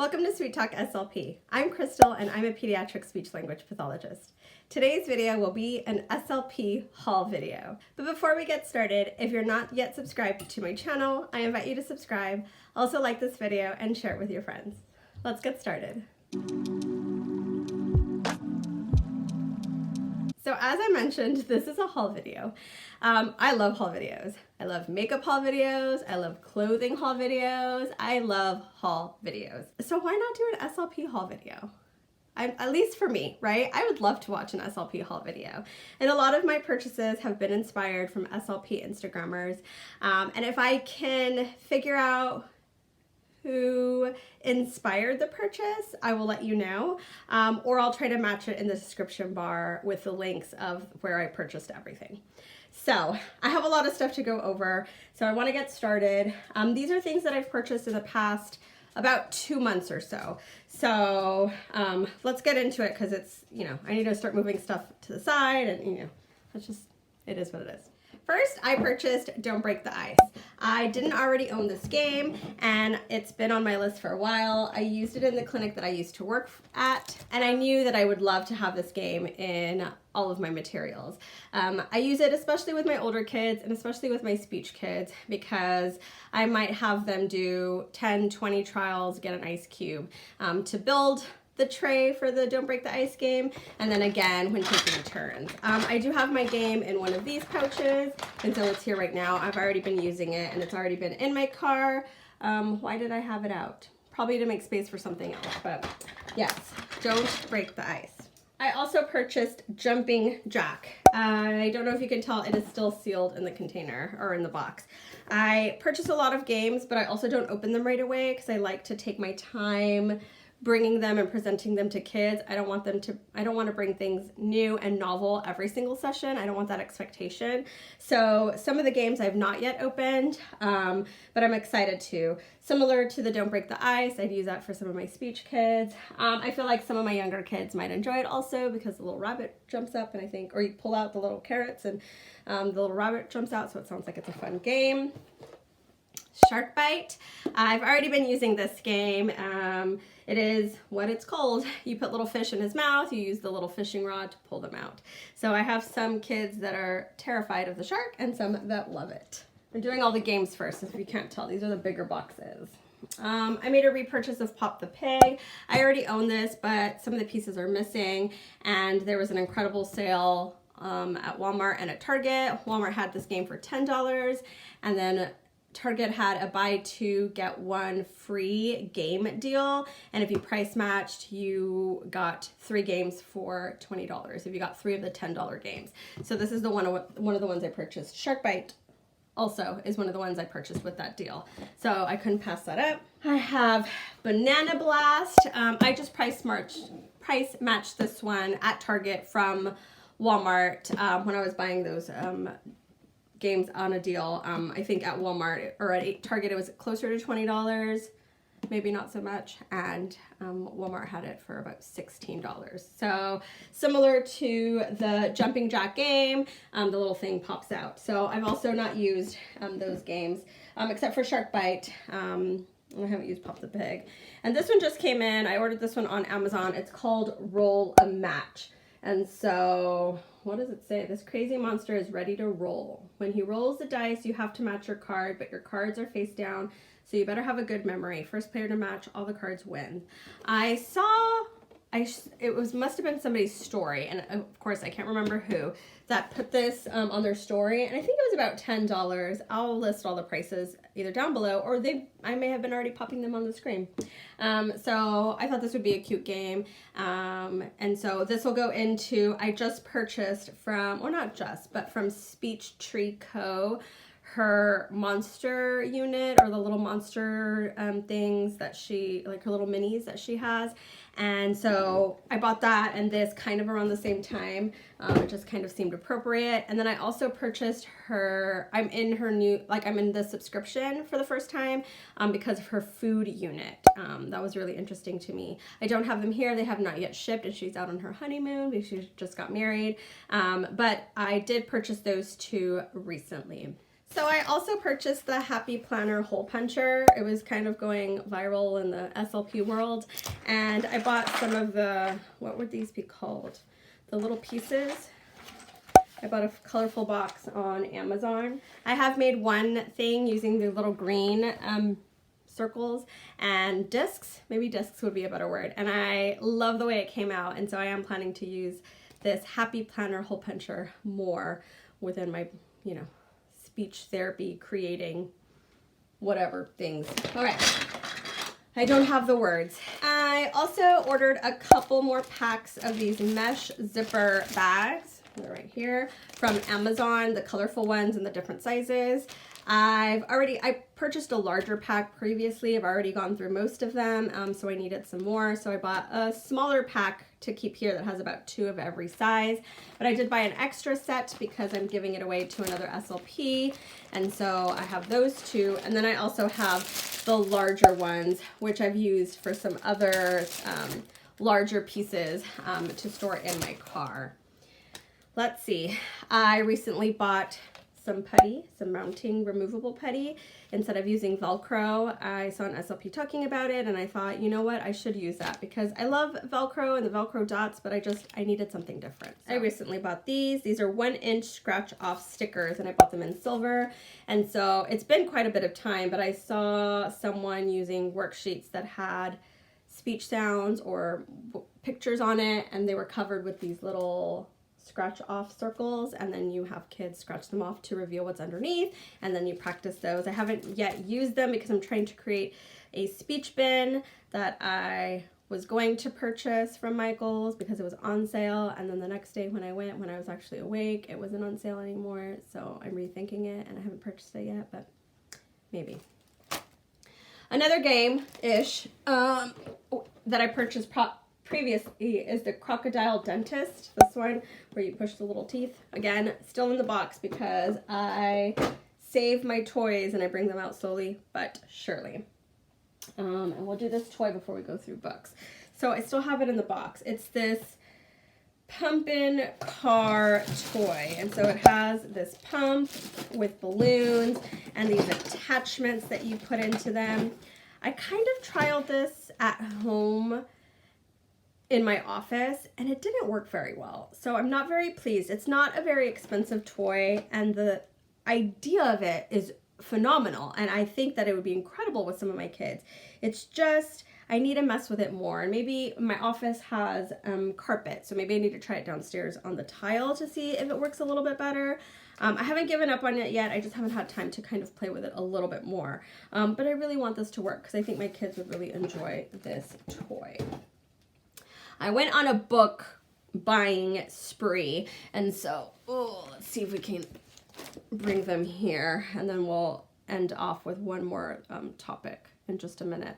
Welcome to Sweet Talk SLP. I'm Crystal and I'm a pediatric speech-language pathologist. Today's video will be an SLP haul video. But before we get started, if you're not yet subscribed to my channel, I invite you to subscribe, also like this video, and share it with your friends. Let's get started. So as I mentioned, this is a haul video. I love haul videos. I love makeup haul videos. I love clothing haul videos. I love haul videos. So why not do an SLP haul video? At least for me, right? I would love to watch an SLP haul video. And a lot of my purchases have been inspired from SLP Instagrammers. And if I can figure out who inspired the purchase, I will let you know, or I'll try to match it in the description bar with the links of where I purchased everything. So I have a lot of stuff to go over, so I want to get started. These are things that I've purchased in the past about 2 months or so. So let's get into it because it's, I need to start moving stuff to the side and, it is what it is. First, I purchased Don't Break the Ice. I didn't already own this game, and it's been on my list for a while. I used it in the clinic that I used to work at, and I knew that I would love to have this game in all of my materials. I use it especially with my older kids and especially with my speech kids because I might have them do 10, 20 trials, get an ice cube to build the tray for the Don't Break the Ice game, and then again when taking turns. I do have my game in one of these pouches, and so it's here right now. I've already been using it, and it's already been in my car. Why did I have it out? Probably to make space for something else, but yes, Don't Break the Ice. I also purchased Jumping Jack. I don't know if you can tell, it is still sealed in the container or in the box. I purchase a lot of games, but I also don't open them right away because I like to take my time bringing them and presenting them to kids. I don't want to bring things new and novel every single session. I don't want that expectation. So some of the games I've not yet opened, but I'm excited to. Similar to the Don't Break the Ice, I'd use that for some of my speech kids. I feel like some of my younger kids might enjoy it also because the little rabbit jumps up and or you pull out the little carrots and the little rabbit jumps out, so it sounds like it's a fun game. Shark Bite. I've already been using this game. It is what it's called. You put little fish in his mouth, you use the little fishing rod to pull them out. So I have some kids that are terrified of the shark and some that love it. I'm doing all the games first, if you can't tell. These are the bigger boxes. I made a repurchase of Pop the Pig. I already own this, but some of the pieces are missing, and there was an incredible sale at Walmart and at Target. Walmart had this game for $10, and then Target had a buy two get one free game deal, and if you price matched, you got 3 games for $20 if you got 3 of the $10 games. So this is one of the ones I purchased. Shark Bite also is one of the ones I purchased with that deal, so I couldn't pass that up. I have Banana Blast. I just price matched this one at Target from Walmart when I was buying those games on a deal. I think at Walmart or at Target it was closer to $20, maybe not so much, and Walmart had it for about $16. So similar to the Jumping Jack game, the little thing pops out. So I've also not used those games except for Shark Bite. I haven't used Pop the Pig, and this one just came in. I ordered this one on Amazon. It's called Roll a Match. And so, what does it say? This crazy monster is ready to roll. When he rolls the dice, you have to match your card, but your cards are face down, so you better have a good memory. First player to match all the cards wins. I saw, must have been somebody's story, and of course I can't remember who, that put this on their story, and I think it was about $10. I'll list all the prices either down below, or I may have been already popping them on the screen. So I thought this would be a cute game, and so this will go into, I just purchased from, or not just, but from Speech Tree Co., her monster unit, or the little monster things that she, like her little minis that she has. And so I bought that and this kind of around the same time. It just kind of seemed appropriate. And then I also purchased I'm in the subscription for the first time because of her food unit. That was really interesting to me. I don't have them here. They have not yet shipped, and she's out on her honeymoon because she just got married. But I did purchase those 2 recently. So I also purchased the Happy Planner Hole Puncher. It was kind of going viral in the SLP world. And I bought some of the, what would these be called? The little pieces. I bought a colorful box on Amazon. I have made one thing using the little green circles and discs. Maybe discs would be a better word. And I love the way it came out. And so I am planning to use this Happy Planner Hole Puncher more within my, you know, speech therapy, creating whatever things. All right, I don't have the words. I also ordered a couple more packs of these mesh zipper bags. They're right here from Amazon, the colorful ones in the different sizes. I purchased a larger pack previously. I've already gone through most of them, so I needed some more. So I bought a smaller pack to keep here that has about 2 of every size. But I did buy an extra set because I'm giving it away to another SLP. And so I have those 2. And then I also have the larger ones, which I've used for some other larger pieces to store in my car. Let's see. I recently bought some putty, some mounting removable putty. Instead of using Velcro, I saw an SLP talking about it and I thought, you know what, I should use that because I love Velcro and the Velcro dots, but I needed something different. So I recently bought these. These are 1-inch scratch off stickers and I bought them in silver. And so it's been quite a bit of time, but I saw someone using worksheets that had speech sounds or pictures on it and they were covered with these little scratch off circles, and then you have kids scratch them off to reveal what's underneath, and then you practice those. I haven't yet used them because I'm trying to create a speech bin that I was going to purchase from Michael's because it was on sale, and then the next day when I went, when I was actually awake, it wasn't on sale anymore, so I'm rethinking it, and I haven't purchased it yet, but maybe. Another game-ish that I purchased previously is the Crocodile Dentist, this one where you push the little teeth. Again, still in the box because I save my toys and I bring them out slowly but surely. And we'll do this toy before we go through books. So I still have it in the box. It's this pumpin' car toy, and so it has this pump with balloons and these attachments that you put into them. I kind of trialed this at home in my office and it didn't work very well. So I'm not very pleased. It's not a very expensive toy and the idea of it is phenomenal and I think that it would be incredible with some of my kids. It's just, I need to mess with it more, and maybe my office has carpet, so maybe I need to try it downstairs on the tile to see if it works a little bit better. I haven't given up on it yet. I just haven't had time to kind of play with it a little bit more. But I really want this to work because I think my kids would really enjoy this toy. I went on a book buying spree, and so let's see if we can bring them here, and then we'll end off with one more topic in just a minute.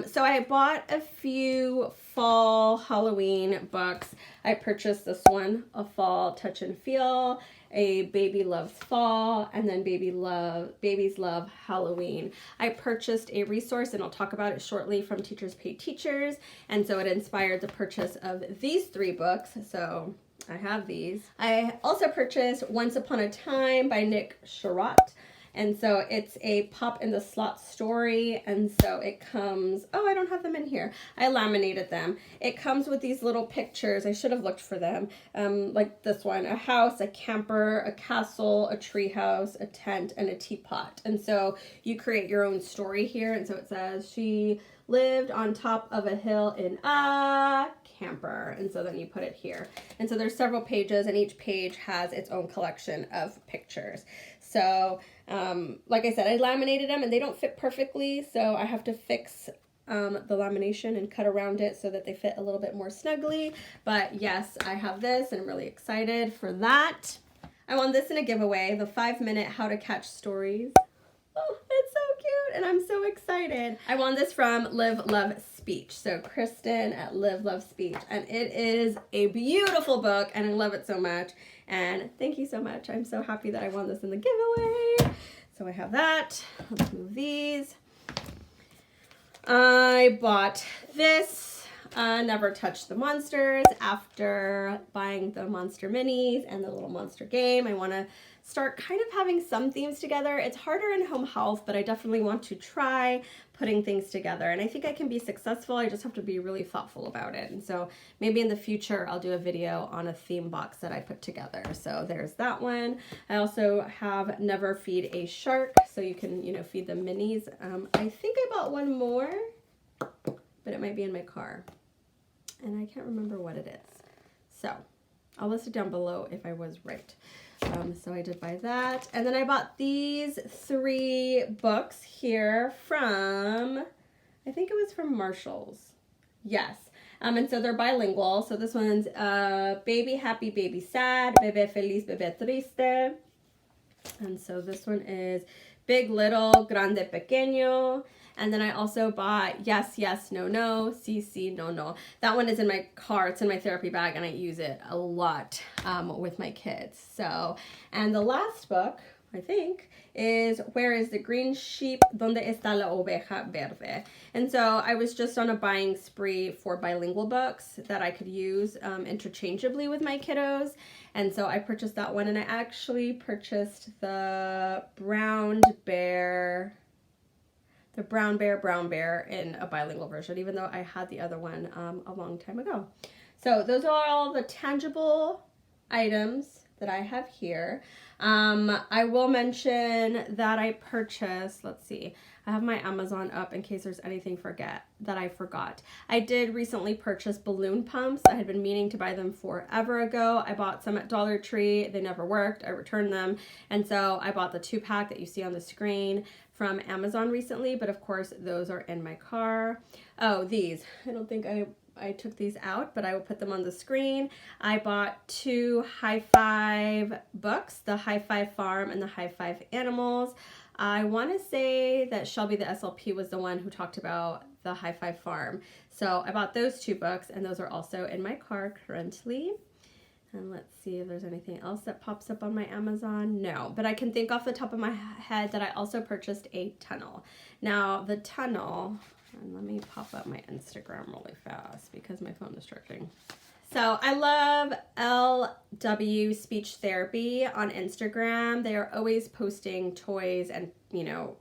So I bought a few fall Halloween books. I purchased this one, A Fall Touch and Feel, A Baby Loves Fall, and then Babies Love Halloween. I purchased a resource, and I'll talk about it shortly, from Teachers Pay Teachers, and so it inspired the purchase of these 3 books, so I have these. I also purchased Once Upon a Time by Nick Sharott. And so it's a pop in the slot story, and so it comes, I don't have them in here. I laminated them. It comes with these little pictures. I should have looked for them. Like this one, a house, a camper, a castle, a treehouse, a tent, and a teapot. And so you create your own story here. And so it says, she lived on top of a hill in a camper. And so then you put it here. And so there's several pages, and each page has its own collection of pictures. So, like I said, I laminated them and they don't fit perfectly, so I have to fix the lamination and cut around it so that they fit a little bit more snugly. But yes, I have this and I'm really excited for that. I won this in a giveaway, the 5-minute How to Catch Stories. Oh, it's so cute and I'm so excited. I won this from Live Love Speech. So Kristen at Live Love Speech, and it is a beautiful book and I love it so much. And thank you so much. I'm so happy that I won this in the giveaway. So I have that. Let's move these. I bought this. Never touched the monsters. After buying the monster minis and the little monster game, I want to start kind of having some themes together. It's harder in home health, but I definitely want to try putting things together, and I think I can be successful. I just have to be really thoughtful about it. And so maybe in the future I'll do a video on a theme box that I put together. So there's that one. I also have Never Feed a Shark, so you can, you know, feed the minis. I think I bought one more, but it might be in my car, and I can't remember what it is. So I'll list it down below if I was right. So I did buy that. And then I bought these 3 books here from, I think it was from Marshall's. Yes. And so they're bilingual. So this one's Baby Happy, Baby Sad, Bebé Feliz, Bebé Triste. And so this one is Big Little, Grande Pequeño. And then I also bought Yes, Yes, No, No, Si, Si, No, No. That one is in my car. It's in my therapy bag, and I use it a lot with my kids. So, and the last book, I think, is Where is the Green Sheep? Donde está la oveja verde? And so I was just on a buying spree for bilingual books that I could use interchangeably with my kiddos. And so I purchased that one, and I actually purchased the Brown Bear in a bilingual version, even though I had the other one a long time ago. So those are all the tangible items that I have here. I will mention that I purchased, let's see, I have my Amazon up in case there's anything that I forgot. I did recently purchase balloon pumps. I had been meaning to buy them forever ago. I bought some at Dollar Tree. They never worked. I returned them. And so I bought the 2-pack that you see on the screen from Amazon recently, but of course those are in my car. Oh, these. I don't think I took these out, but I will put them on the screen. I bought 2 High Five books, the High Five Farm and the High Five Animals. I want to say that Shelby the SLP was the one who talked about the High Five Farm. So I bought those 2 books, and those are also in my car currently. And let's see if there's anything else that pops up on my Amazon. No, but I can think off the top of my head that I also purchased a tunnel. Now the tunnel, and let me pop up my Instagram really fast because my phone is charging. So I love LW Speech Therapy on Instagram. They are always posting toys and, you know,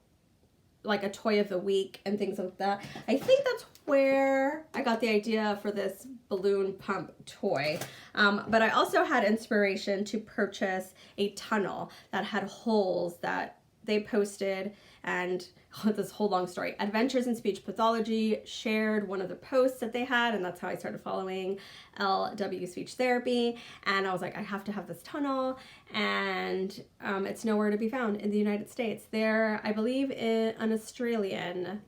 like a toy of the week and things like that. I think that's where I got the idea for this balloon pump toy. But I also had inspiration to purchase a tunnel that had holes that they posted, and this whole long story. Adventures in Speech Pathology shared one of the posts that they had, and that's how I started following LW Speech Therapy. And I was like, I have to have this tunnel, and it's nowhere to be found in the United States. They're, I believe, an Australian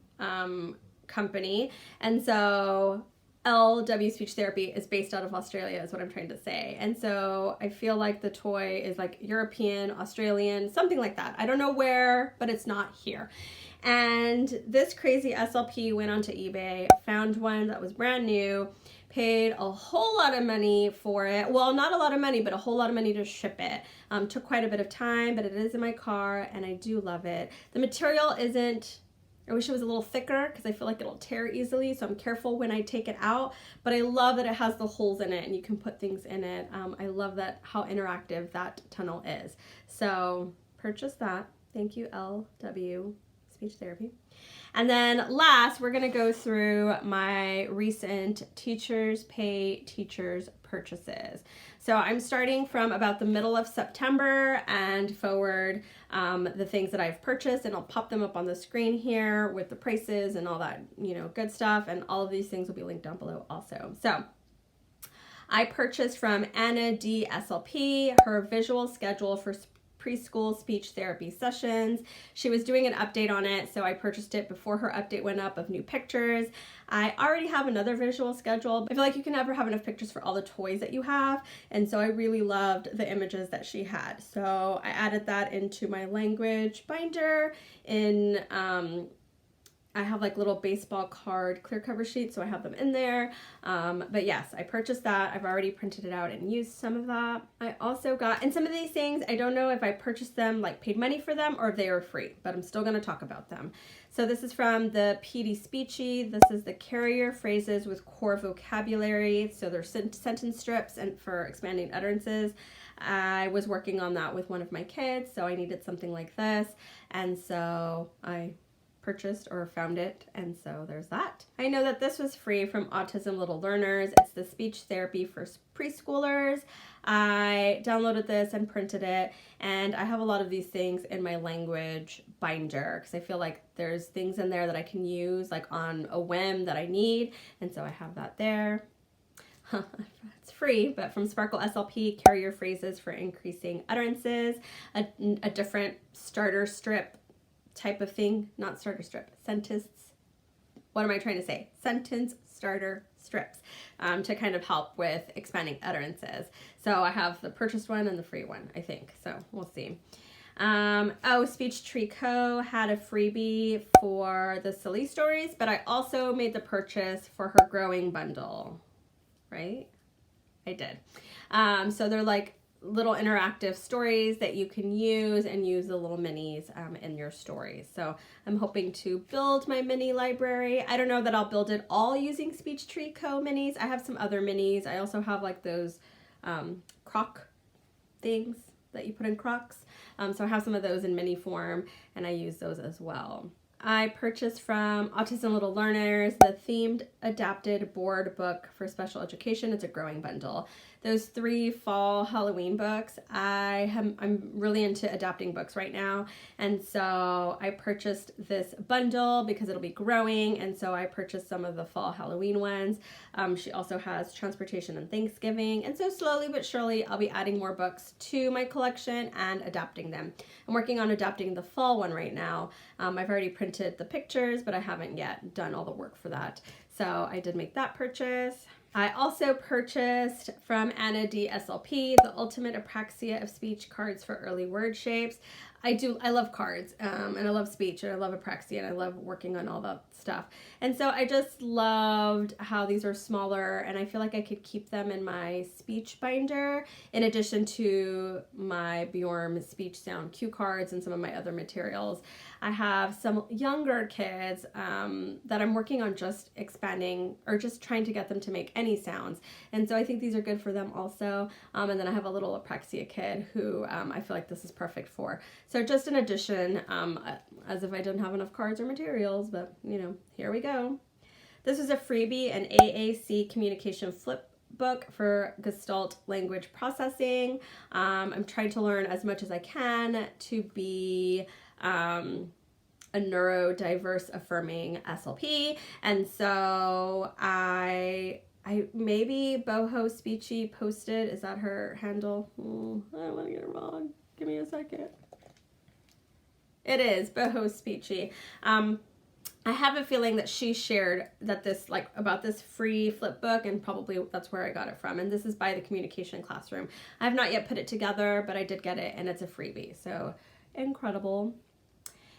company, and so LW Speech Therapy is based out of Australia is what I'm trying to say. And so I feel like the toy is like European, Australian, something like that. I don't know where, but it's not here. And this crazy SLP went onto eBay, found one that was brand new, paid a whole lot of money for it. Well, not a lot of money, but a whole lot of money to ship it. Took quite a bit of time, but it is in my car, and I do love it. The material isn't, I wish it was a little thicker because I feel like it'll tear easily, so I'm careful when I take it out, but I love that it has the holes in it and you can put things in it. I love that how interactive that tunnel is. So purchase that. Thank you, LW Speech Therapy. And then last, we're going to go through my recent Teachers Pay Teachers purchases. So I'm starting from about the middle of September and forward, the things that I've purchased, and I'll pop them up on the screen here with the prices and all that, you know, good stuff. And all of these things will be linked down below also. So I purchased from Anna D. SLP her visual schedule for preschool speech therapy sessions. She was doing an update on it, so I purchased it before her update went up of new pictures. I already have another visual schedule. I feel like you can never have enough pictures for all the toys that you have, and so I really loved the images that she had. So I added that into my language binder in I have like little baseball card clear cover sheets, so I have them in there. But yes, I purchased that. I've already printed it out and used some of that. I also got, and some of these things, I don't know if I purchased them, like paid money for them, or if they were free, but I'm still gonna talk about them. So this is from the PD Speechy. This is the carrier phrases with core vocabulary. So they're sentence strips and for expanding utterances. I was working on that with one of my kids, so I needed something like this. And so I purchased or found it, and so there's that. I know that this was free from Autism Little Learners. It's the speech therapy for preschoolers. I downloaded this and printed it, and I have a lot of these things in my language binder because I feel like there's things in there that I can use like on a whim that I need, and so I have that there. It's free, but from Sparkle SLP, carrier phrases for increasing utterances, a different starter strip type of thing, not starter strip, sentence, what am I trying to say? Sentence starter strips to kind of help with expanding utterances. So I have the purchased one and the free one, I think. So we'll see. Oh, Speech Tree Co. had a freebie for the silly stories, but I also made the purchase for her growing bundle, right? I did. So they're like little interactive stories that you can use and use the little minis in your stories. So I'm hoping to build my mini library. I don't know that I'll build it all using Speech Tree Co. minis. I have some other minis. I also have like those crock things that you put in Crocs. So I have some of those in mini form, and I use those as well. I purchased from Autism Little Learners the themed adapted board book for special education. It's a growing bundle. Those 3 fall Halloween books, I'm really into adapting books right now, and so I purchased this bundle because it'll be growing, and so I purchased some of the fall Halloween ones. She also has Transportation and Thanksgiving, and so slowly but surely I'll be adding more books to my collection and adapting them. I'm working on adapting the fall one right now. I've already printed the pictures, but I haven't yet done all the work for that. So I did make that purchase. I also purchased from Anna D. SLP the Ultimate Apraxia of Speech cards for early word shapes. I love cards, and I love speech, and I love apraxia, and I love working on all that stuff. And so I just loved how these are smaller, and I feel like I could keep them in my speech binder in addition to my Bjorn speech sound cue cards and some of my other materials. I have some younger kids that I'm working on just expanding or just trying to get them to make any sounds. And so I think these are good for them also. And then I have a little apraxia kid who I feel like this is perfect for. So just an addition, as if I didn't have enough cards or materials, but you know, here we go. This is a freebie, an AAC communication flip book for Gestalt language processing. I'm trying to learn as much as I can to be a neurodiverse affirming SLP, and so I maybe Boho Speechy posted, is that her handle? I don't want to get it wrong. Give me a second. It is Boho Speechy. I have a feeling that she shared that this, like, about this free flip book, and probably that's where I got it from. And this is by the Communication Classroom. I have not yet put it together, but I did get it, and it's a freebie. So incredible.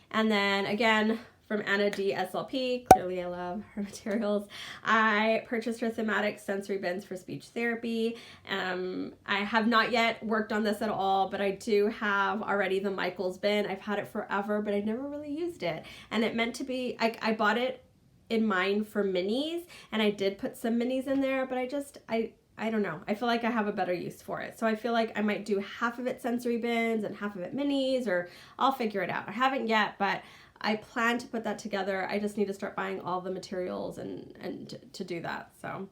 And then again, from Anna D. SLP, clearly I love her materials. I purchased her thematic sensory bins for speech therapy. I have not yet worked on this at all, but I do have already the Michael's bin. I've had it forever, but I never really used it. And it meant to be, I bought it in mind for minis, and I did put some minis in there, but I don't know. I feel like I have a better use for it. So I feel like I might do half of it sensory bins and half of it minis, or I'll figure it out. I haven't yet, but I plan to put that together. I just need to start buying all the materials and to do that. So,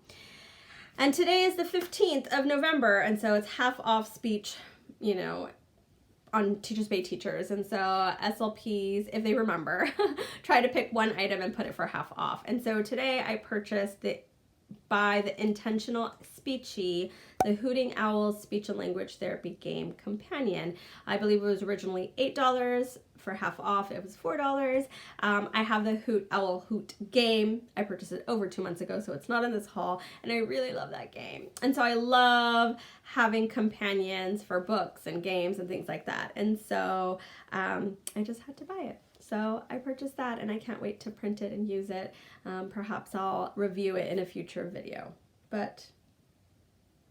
and today is the 15th of November, and so it's half off speech, you know, on Teachers Pay Teachers. And so SLPs, if they remember, try to pick one item and put it for half off. And so today I purchased the Intentional Speechy, the Hooting Owl Speech and Language Therapy Game Companion. I believe it was originally $8. For half off, it was $4. I have the Hoot Owl Hoot game. I purchased it over 2 months ago, so it's not in this haul, and I really love that game. And so I love having companions for books and games and things like that. And so I just had to buy it. So I purchased that and I can't wait to print it and use it. Perhaps I'll review it in a future video. But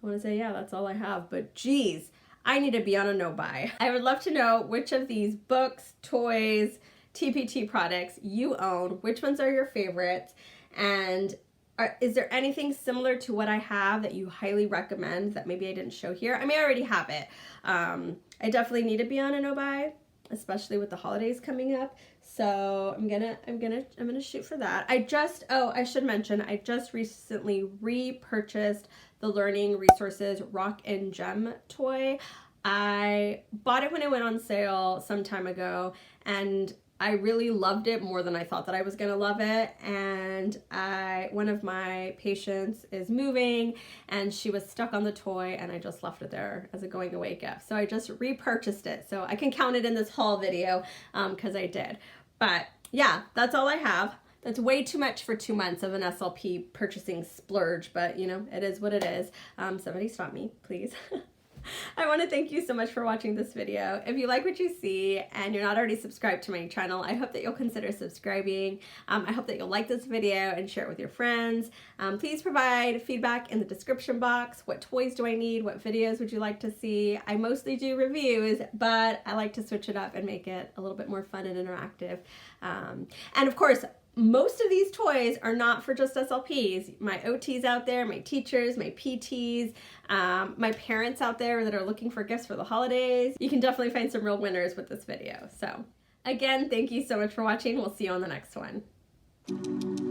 I want to say, yeah, that's all I have. But geez, I need to be on a no-buy. I would love to know which of these books, toys, TPT products you own, which ones are your favorites, and is there anything similar to what I have that you highly recommend that maybe I didn't show here? I mean, I already have it. I definitely need to be on a no-buy, especially with the holidays coming up. So I'm gonna shoot for that. I should mention, I just recently repurchased the Learning Resources Rock and Gem toy. I bought it when it went on sale some time ago, and I really loved it more than I thought that I was gonna love it. And one of my patients is moving and she was stuck on the toy, and I just left it there as a going away gift. So I just repurchased it. So I can count it in this haul video because I did. But yeah, that's all I have. That's way too much for 2 months of an SLP purchasing splurge, but you know, it is what it is. Somebody stop me, please. I want to thank you so much for watching this video. If you like what you see and you're not already subscribed to my channel, I hope that you'll consider subscribing. I hope that you'll like this video and share it with your friends. Please provide feedback in the description box. What toys do I need? What videos would you like to see? I mostly do reviews, but I like to switch it up and make it a little bit more fun and interactive. And of course, most of these toys are not for just SLPs. My OTs out there, my teachers, my PTs, my parents out there that are looking for gifts for the holidays. You can definitely find some real winners with this video. So again, thank you so much for watching. We'll see you on the next one.